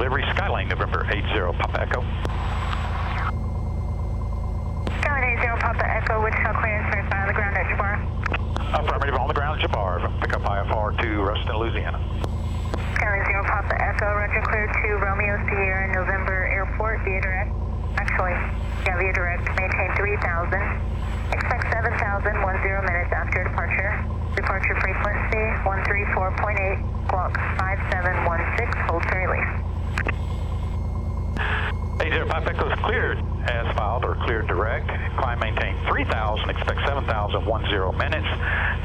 delivery, Skyline, November 80, Papa Echo. Skyline 80, Papa Echo, Wichita clearance, verify on the ground at Jabbar. Affirmative on the ground at Jabbar. Pick up IFR to Ruston, Louisiana. Skyline 0, Papa Echo, roger, clear to Romeo Sierra, November Airport, via direct. Actually, yeah, via direct, maintain 3,000. Expect 7,010 minutes after departure. Departure frequency 134.8, clock 5716, hold for release. 80 Papa Echo is cleared as filed or cleared direct. Climb maintain 3,000, expect 7,010 minutes.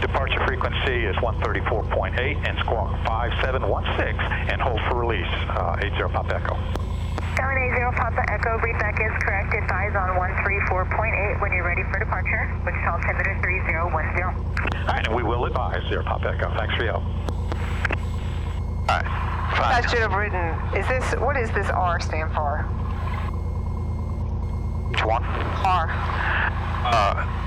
Departure frequency is 134.8 and squawk 5716 and hold for release. 80 Papa Echo. Skyline 80, Papa Echo, brief back is correct. Advise on 134.8 when you're ready for departure. Wichita altimeter 3010. All right, and we will advise 0 Papa Echo. Thanks for your help. All right, fine. I should have written, what does this R stand for? Which one? R.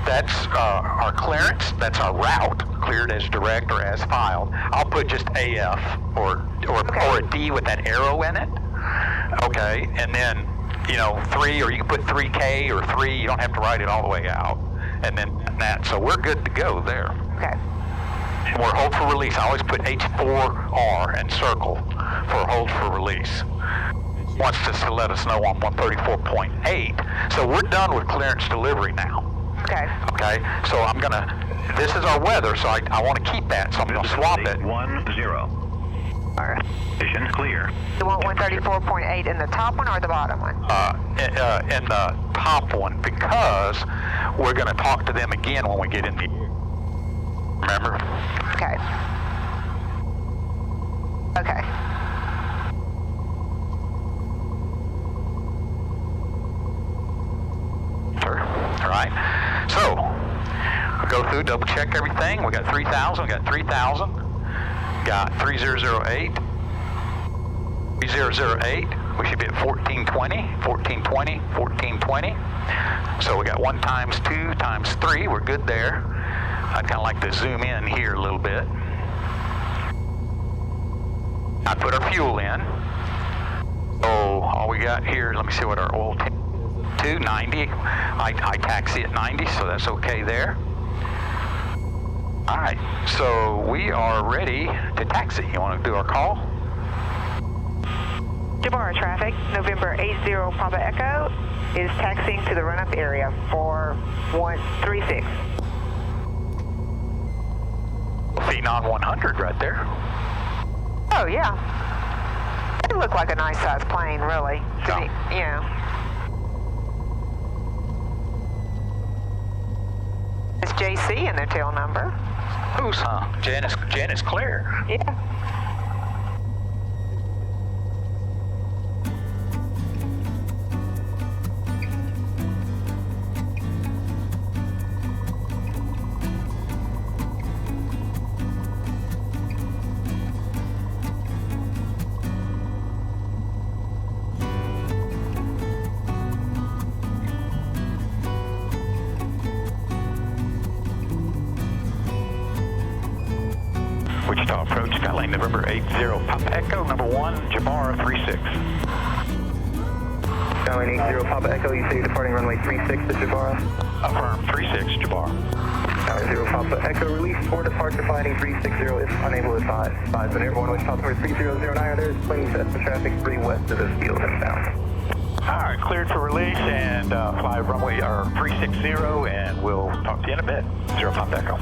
That's our clearance. That's our route, cleared as direct or as filed. I'll put just AF or a D with that arrow in it. Okay, and then 3, or you can put 3K or 3. You don't have to write it all the way out, and then that. So we're good to go there. Okay. And we're hold for release. I always put H4R and circle for hold for release. Wants us to let us know on 134.8. So we're done with clearance delivery now. Okay. Okay. So this is our weather, so I want to keep that. So I'm going to swap it. 10. Vision clear. You want 134.8 in the top one or the bottom one? In the top one, because we're going to talk to them again when we get in the. Remember? Okay. Okay. All right. So we go through, double check everything. We got 3,000. We got 3,000. Got 3008. 3008. We should be at 1420. 1420. 1420. So we got 1 times 2 times 3. We're good there. I'd kind of like to zoom in here a little bit. I put our fuel in. Oh, all we got here, let me see what our oil tank is. 290. I taxi at 90, so that's okay there. All right, so we are ready to taxi. You want to do our call? Jabbar traffic, November 80 Papa Echo is taxiing to the run-up area for 136. Phenom 100 right there. Oh, yeah. It looked like a nice sized plane, really. Yeah. It's JC in their tail number. Who's, huh? Janis clear. Yeah. Wichita approach, Skyline November 80, Papa Echo, number 1, Jabbar 36. Skyline 80, Papa Echo, you say you're departing runway 36 at Jabbar? Affirm, 36, Jabbar. Skyline 0, Papa Echo, release for departure fighting 360 is unable to advise. Advise on airborne Wichita number 3009, there's plain Cessna traffic 3 west of this field inbound. All right, cleared for release and fly runway 360, and we'll talk to you in a bit. 0 Papa Echo.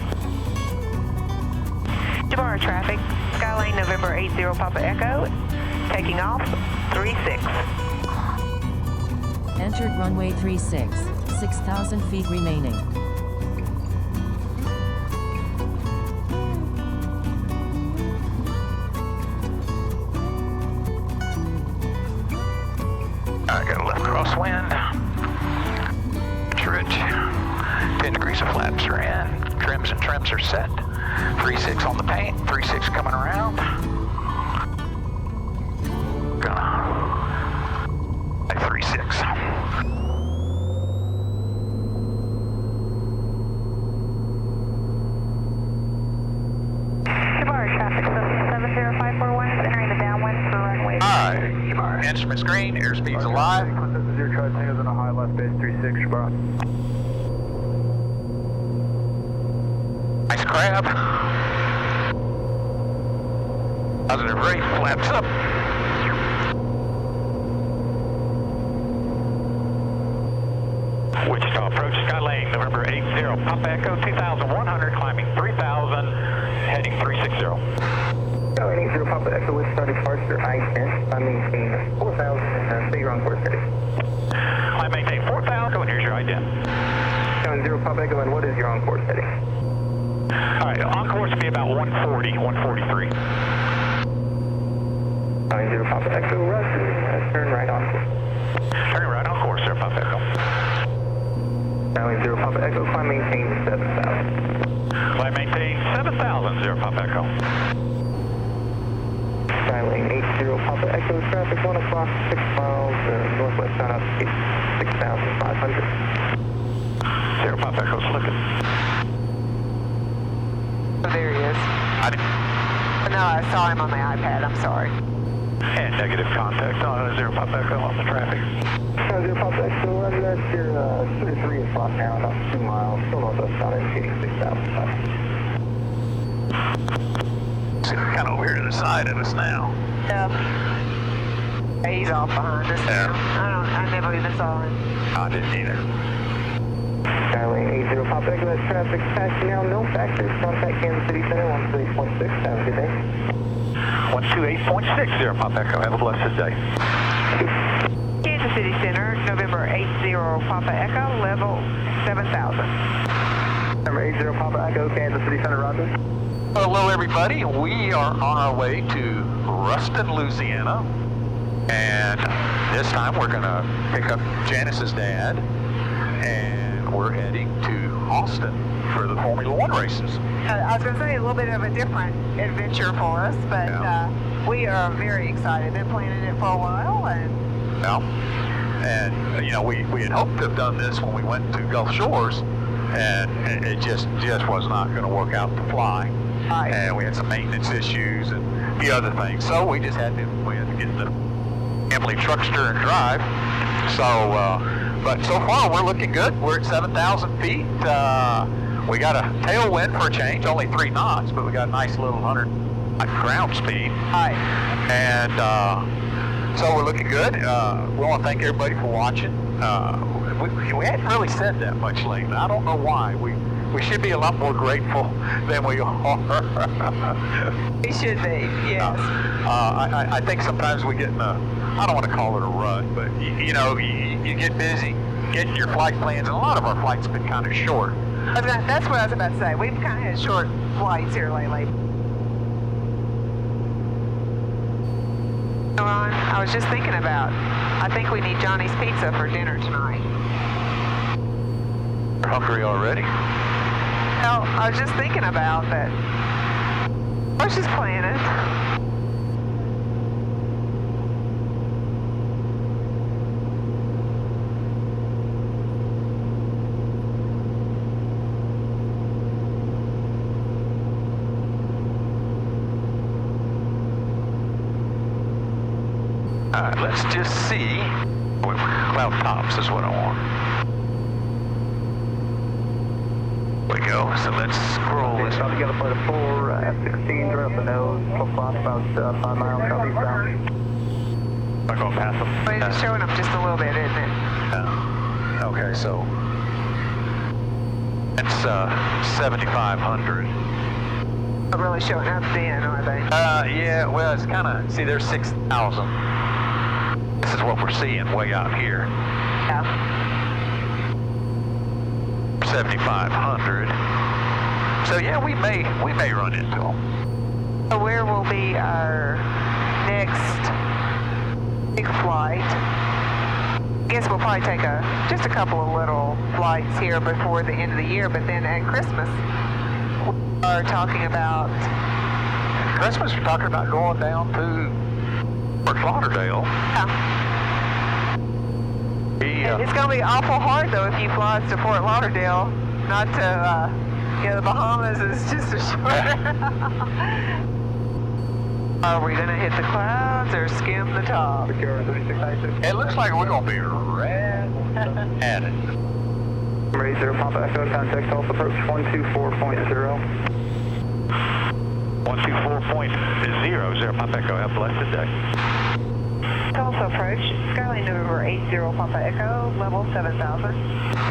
Jabbar traffic, Skyline November 80 Papa Echo, taking off 36. Entered runway 36, 6,000 feet remaining. I got a left crosswind. Ridge. 10 degrees of flaps are in. Trims and trims are set. 36 on the paint. 36 coming around. Gonna 36. Jabbar traffic, 70541 is entering the downwind for runway. All right. instrument screen, airspeed's alive. This is your charge hangers on a high left base 36, bro. Nice crab. Positive rate, flaps up. Wichita approach Skylane, November 80, Papa Echo 2100, climbing 3000, heading 360. Skylane 80, Papa Echo, Wichita departure, I-10, I maintain 4000, say you're on course heading. I maintain 4000, and here's your ident. Skylane 0, Papa Echo, and what is your on course heading? Alright, on course will be about 140, 143. Skylane 0, Papa Echo, Ruston, turn right on course. Turning right on course there, Papa Echo. Skylane 0, Papa Echo, climb maintain 7000. Climb maintain 7000, 0 Papa Echo. Skylane 80, Papa Echo, traffic 1 o'clock, 6 miles, northwest bound out to 6,500. 0 Papa Echo's looking. Oh, there he is. No, I saw him on the iPad. I'm sorry. And negative contact on 0 Papa Echo on the traffic. 0 Papa Echo, roger that, you're 3 o'clock now, about 2 miles, still northwest bound indicating 6,500. Kind of over here to the side of us now. Yeah. He's off behind us. Yeah. I never even saw him. I didn't either. Skylane 80, Papa Echo, that's traffic passing now, no factors, contact Kansas City Center, 128.6, have a good day. 128.6, 0 Papa Echo, have a blessed day. Kansas City Center, November 80, Papa Echo, level 7000. Number 80, Papa Echo, Kansas City Center, roger. Hello, everybody. We are on our way to Ruston, Louisiana, and this time we're going to pick up Janis's dad, and we're heading to Austin for the Formula One races. I was going to say a little bit of a different adventure for us, but we are very excited. Been planning it for a while, and we had hoped to have done this when we went to Gulf Shores, and it just was not going to work out to fly. Right. And we had some maintenance issues and the other things, so we had to get the Emily Truckster and drive. So, but so far we're looking good. We're at 7,000 feet. We got a tailwind for a change, only 3 knots, but we got a nice little 100 ground speed. Right. And so we're looking good. We want to thank everybody for watching. We hadn't really said that much lately. I don't know why. We should be a lot more grateful than we are. We should be, yes. I think sometimes we get in a, I don't want to call it a rut, but you get busy getting your flight plans, and a lot of our flights have been kind of short. That's what I was about to say. We've kind of had short flights here lately. Ron, I was just thinking about, I think we need Johnny's Pizza for dinner tonight. You're hungry already? Well, I was just thinking about that. I was just planning. All right, let's just see. Cloud tops is what I want. There we go. So let's scroll this. Shot together for the 4, F-16, right up the nose, close spot about 5 miles southeast bound. I'm going to pass them. But it's showing up just a little bit, isn't it? Okay, so that's 7,500. Not really showing up then, are they? Yeah, well, it's kind of, see, there's 6,000. This is what we're seeing way out here. Yeah. 7,500. So yeah, we may run into them. So where will be our next big flight? I guess we'll probably take just a couple of little flights here before the end of the year, but then at Christmas, we are talking about... At Christmas, we're talking about going down to Fort Lauderdale. Yeah. It's going to be awful hard, though, if you fly to Fort Lauderdale, not to, the Bahamas is just a short... Are we gonna hit the clouds or skim the top? It looks like we're gonna be red at it. Number 80 Papa Echo, contact Tulsa approach 124.0. 124.00 Papa Echo, have a blessed day. Tulsa approach, Skyline November 80 Papa Echo, level 7000.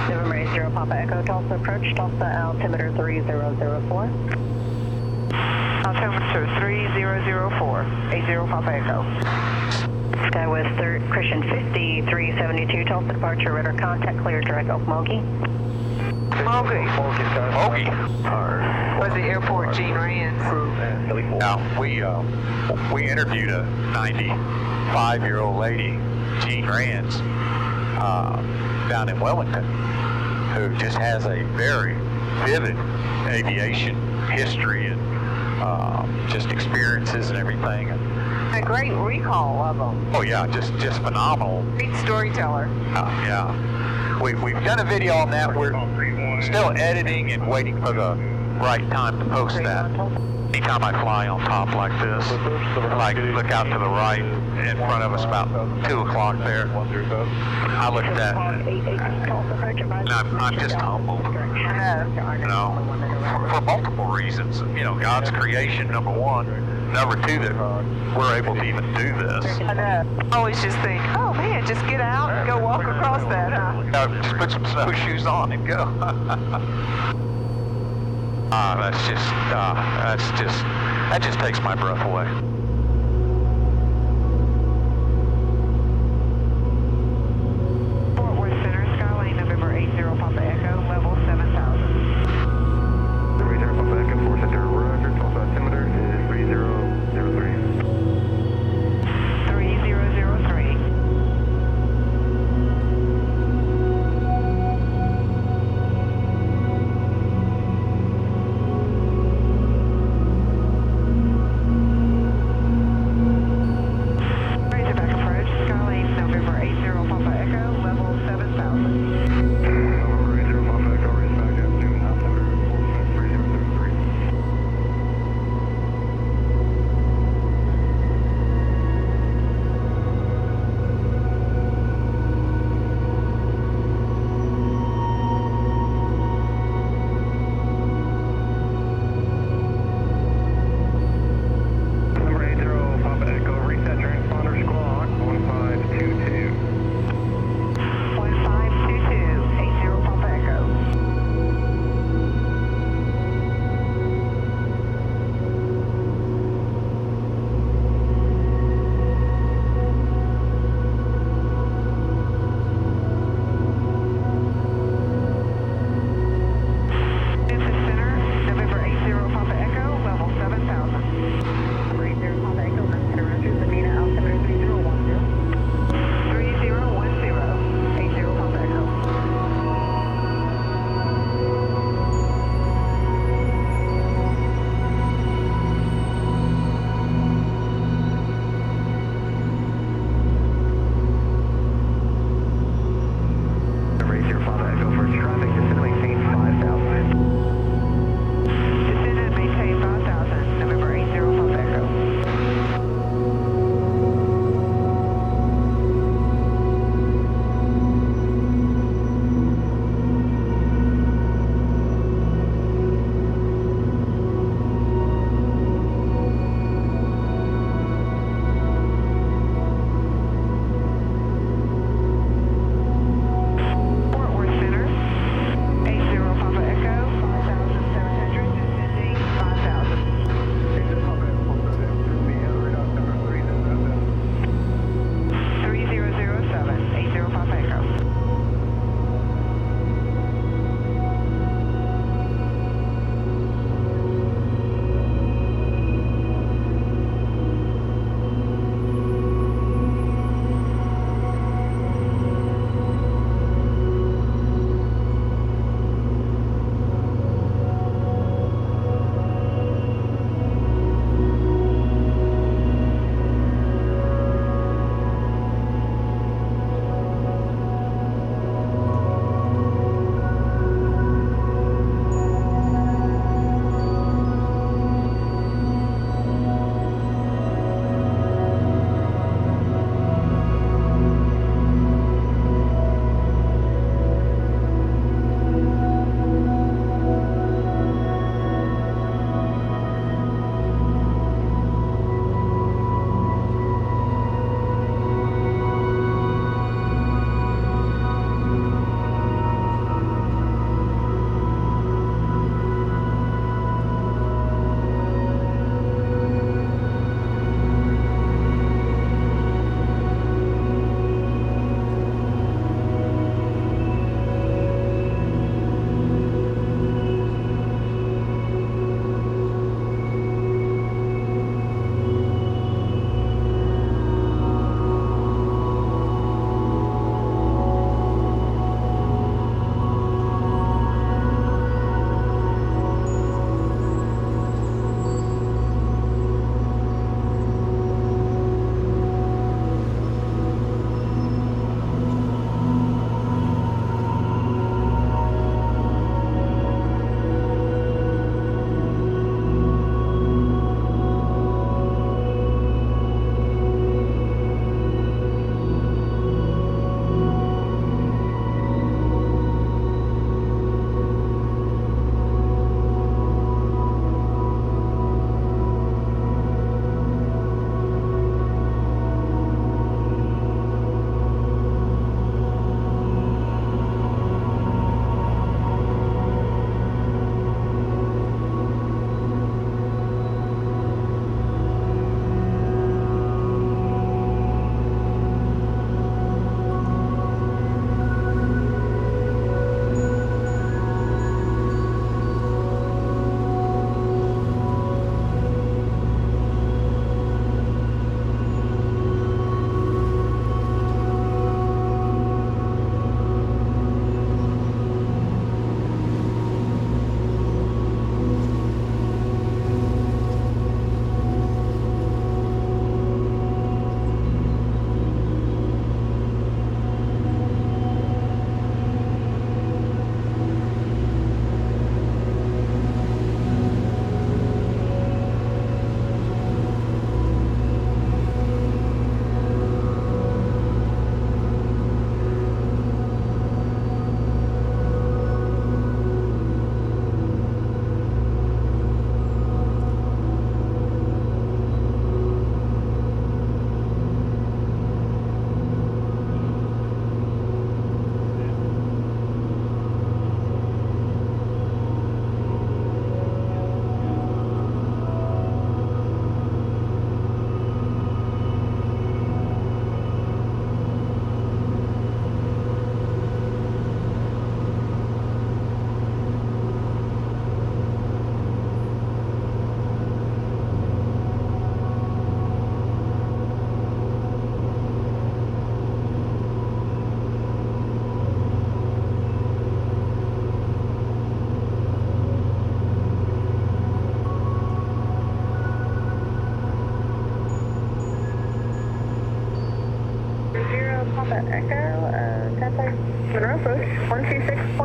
November 80 Papa Echo, Tulsa approach, Tulsa altimeter 3004. Altimeter 3004, 80 Papa Echo. SkyWest 3rd, Christian 5372, Tulsa departure, radar contact, clear direct Okmulgee. Mogi. Mogi. Was the airport Gene Rand's? Now, we interviewed a 95-year-old lady, Jean Rands, down in Wellington, who just has a very vivid aviation history and just experiences and everything. A great recall of them. Oh yeah, just phenomenal. Great storyteller. Yeah. We've done a video on that. We're still editing and waiting for the right time to post that. Anytime I fly on top like this, like look out to the right in front of us about 2 o'clock there, I look at that and I'm just humbled. You know, for multiple reasons. You know, God's creation, number one. Number two, that we're able to even do this. I know. I always just think, oh man, just get out and go walk across that, huh? Just put some snowshoes on and go. That just takes my breath away. Fort Worth Center, Skyline November 80 Papa Echo, level 7000. Number 80 Papa Echo, 4 Center, Roger, Tulsa altimeter is 3003. 3003.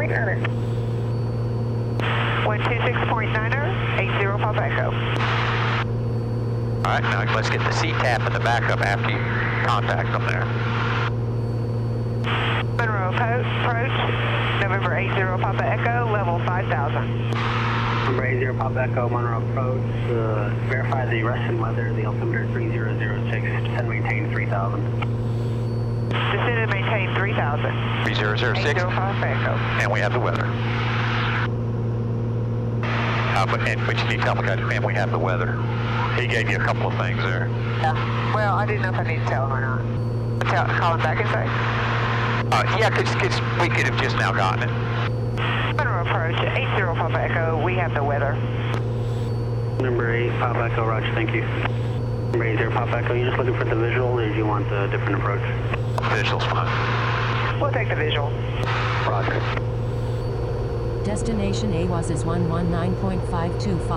126.9er. 126.9er, 80 Papa Echo. All right, now let's get the CTAP and the backup after you contact them there. Monroe approach, November 80 Papa Echo, level 5,000. Number 80 Papa Echo, Monroe approach. Verify the Ruston weather, the altimeter 3006, descend maintain 3000. Descend and maintain 3,000. 3006. 80 Papa Echo. And we have the weather. But you need to tell him, and we have the weather. He gave you a couple of things there. Yeah. Well, I didn't know if I need to tell him or not. Call him back and say? Yeah, because we could have just now gotten it. Monroe approach, 80 Papa Echo, we have the weather. Number 8 Papa Echo, roger, thank you. Number 80 Papa Echo, you just looking for the visual or do you want a different approach? Visual's fine. We'll take the visual. Roger. Destination AWAS is 119.525.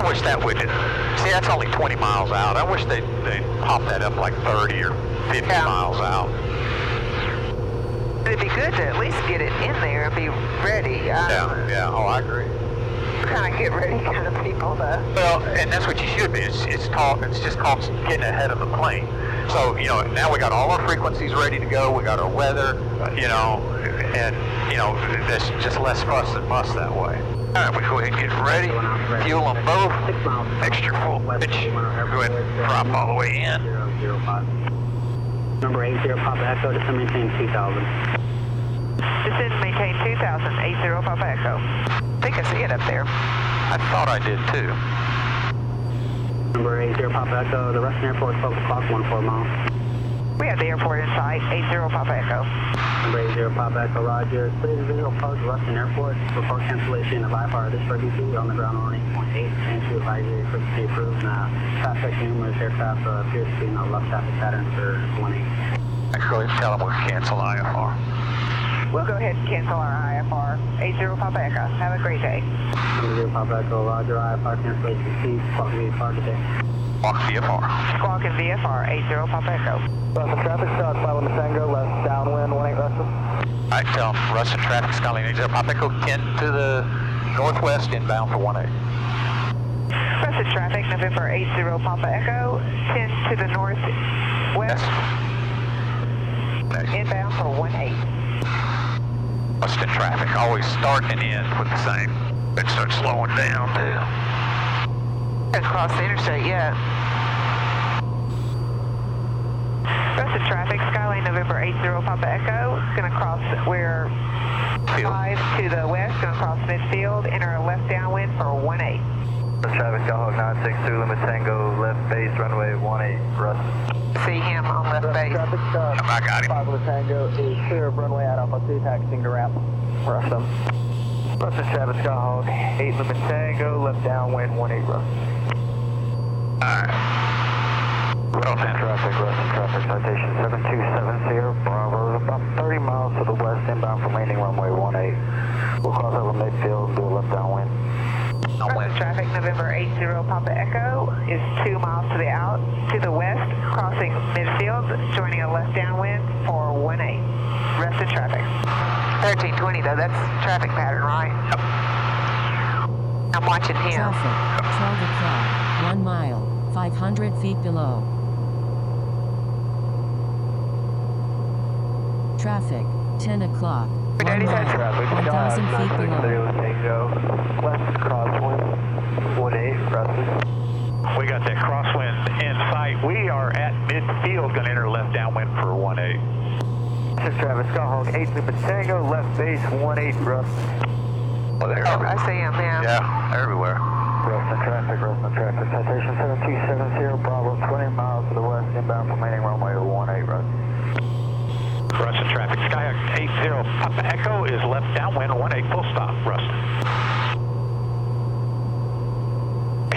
I wish that would, see, that's only 20 miles out. I wish they'd pop that up like 30 or 50 miles out. It'd be good to at least get it in there and be ready. Yeah, oh, I agree. Kind of get ready kind of people, though. Well, and that's what you should be. It's just called getting ahead of the plane. So, now we got all our frequencies ready to go. We got our weather, and, there's just less fuss and muss that way. All right, we go ahead and get ready. Fuel them both. Extra full pitch. Go ahead and drop all the way in. 005. Number 80 Papa Echo, descend maintain 2000. Descend and maintain 2,000, 80 Papa Echo. I think I see it up there. I thought I did too. Number 80 Papa Echo, the Ruston Airport, 12 o'clock, 14 miles. We have the airport in sight, 80 Papa Echo. Number 80 Papa Echo, roger. Please visual approach Ruston Airport. Report cancellation of IFR this for DC on the ground on 8.8. Change to advisory frequency approved. Traffic numerous aircraft appears to be in a left traffic pattern for 18. Actually, tell them we'll cancel IFR. We'll go ahead and cancel our IFR, 80 Papa Echo. Have a great day. Number 0 Papa Echo, roger. IFR cancellation received. Squawk VFR today. Walk VFR. Squawk and VFR, 80 Papa Echo. Ruston traffic, Scott 5 Tango, left downwind, 18 Ruston. All right, tell them Ruston traffic, Skyline 80 Papa Echo, 10 to the northwest, inbound for 18. Ruston traffic, November 80 Papa Echo, 10 to the northwest, inbound for 18. Ruston traffic, always start and end with the same. It starts slowing down too. Haven't crossed the interstate yet. Ruston traffic, Skyline November 80 Papa Echo, going to cross, we're 5 to the west, going to cross midfield, enter a left downwind for 18. Traffic, Skyhawk 962, limit Tango, left base, runway 18, Ruston. See him on left base. Traffic, I got him. 5 Tango is clear of runway at Alpha 2, taxiing to ramp, Ruston. Ruston traffic, Skyhawk 8, limit Tango, left downwind, 18, Ruston. Alright. Ruston traffic, citation 7270, Bravo, about 30 miles to the west, inbound from landing runway 18. We'll cross over midfield and do a left downwind. Ruston traffic, November 80 Papa Echo, is 2 miles to the west, crossing midfield, joining a left downwind for 18. Ruston traffic. 1320 though, that's traffic pattern, right? Yep. I'm watching him. Traffic, 12 o'clock, 1 mile, 500 feet below. Traffic, 10 o'clock, 1 Daddy says mile, 1,000 feet below. Tango, west crosswind, 18, Ruston. We got that crosswind in sight. We are at midfield, going to enter left downwind for 18. This is Travis Skyhawk 8 Lima Tango, left base 18, Ruston. Well, they're Oh, I see him now. Yeah, everywhere. Ruston traffic, citation 7270, Bravo, 20 miles to the west, inbound from landing runway 18, Ruston. Ruston traffic, Skyhawk 80 Papa Echo is left downwind 18, full stop, Ruston.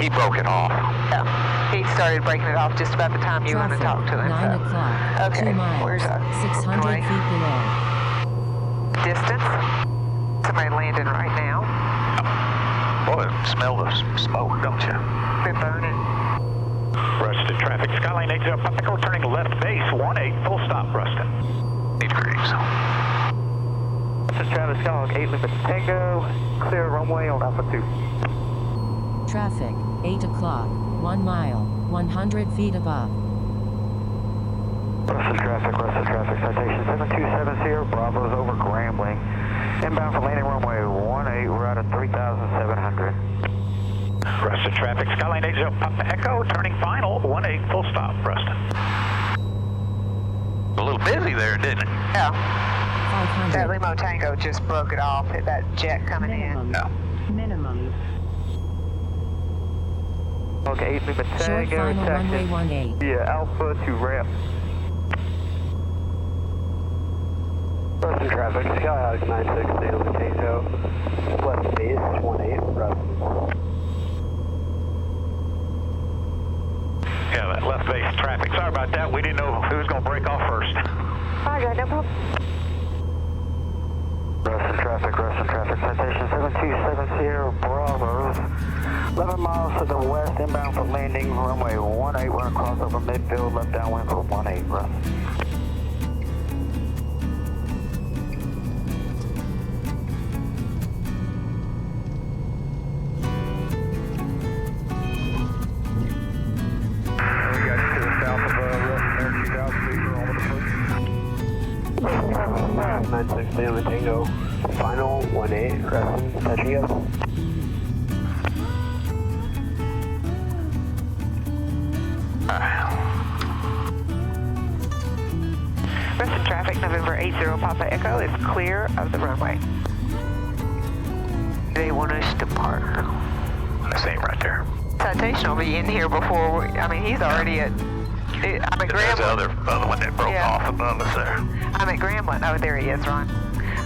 He broke it off. Yeah. He started breaking it off just about the time you want to talk to him. 9 o'clock, Okay, 2 miles, where's that? 600 Right. feet below. Distance. Somebody landing right now. Boy, smell the smoke, don't you? They're burning. Ruston traffic, Skyline 80 Papa Echo turning left base 18, full stop, Ruston. 8 degrees. Ruston Travis, Skyhawk 8 Lima Tango, clear runway on Alpha 2. Traffic, 8 o'clock, 1 mile, 100 feet above. Ruston traffic, citation 7270, Bravo's over Grambling. Inbound for landing runway 18, we're out of 3,700. Ruston traffic, Skyline 80, Papa Echo, turning final, 18, full stop, Ruston. A little busy there, didn't it? Yeah. 500. That Limo Tango just broke it off, hit that jet coming in. No. Minimum. Okay, 8 Lima Short Tango, final runway taxi. 18. Yeah, Alpha to ramp. Ruston traffic, Skyhawk 960, Lima Tango, left base 18, Ruston. Yeah, that left base traffic. Sorry about that. We didn't know who was going to break off first. Roger, no problem. Ruston traffic, citation 7270, Bravo's 11 miles to the west, inbound for landing, runway 18, we're going to cross over midfield, left downwind for 18, Ruston. We got you to the south of Ruston there, 2,000 feet for all of the approach. 960 Lima Tango, final 18, Ruston, touching up. Ruston traffic, November 80 Papa Echo is clear of the runway. They want us to park. That's it right there. Citation will be in here before, he's already at, I'm at There's the Grambling. other one that broke Yeah. off above us there. I'm at Grambling. Oh, there he is, Ron.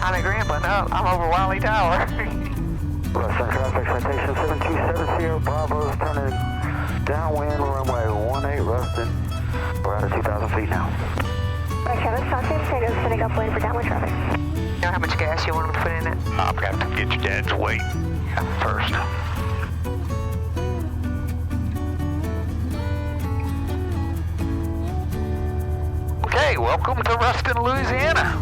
I'm at Grambling. Oh, I'm over Wiley Tower. Ruston traffic, citation 7270, Bravo's turning downwind, runway 18, Ruston. We're out of 2,000 feet now. Right, Travis, South San Diego, setting up lane for downwind traffic. You know how much gas you want him to put in it? I've got to get your dad's weight first. Okay, welcome to Ruston, Louisiana.